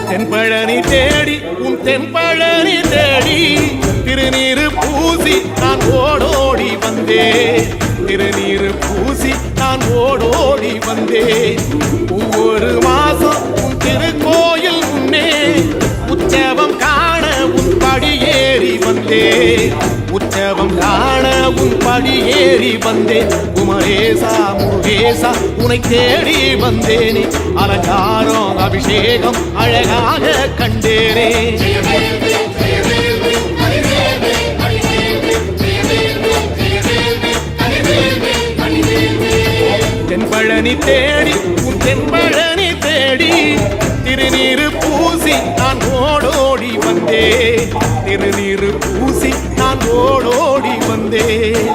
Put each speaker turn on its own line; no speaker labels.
தென்பழனி தேடி உன் தென்பழனி தேடி திருநீரு பூசி நான் ஓடோடி வந்தேன். திருநீரு பூசி நான் ஓடோடி வந்தேன். ஒவ்வொரு மாசம் உன் திருக்கோயில் முன்னே உற்சவம் காண உன் படியேறி வந்தேன். உற்சவம் காண உன் படியேறி வந்தேன். குமரேசா முருகேசா உனை தேடி வந்தேனே. அலங்காரம் அபிஷேகம் அழகாக கண்டேனே. தென்பழனி தேடி உன் தென்பழனி தேடி திருநீரு பூசி நான் ஓடோடி வந்தேன். திருநீரு பூசி நான் ஓடோடி வந்தேன்.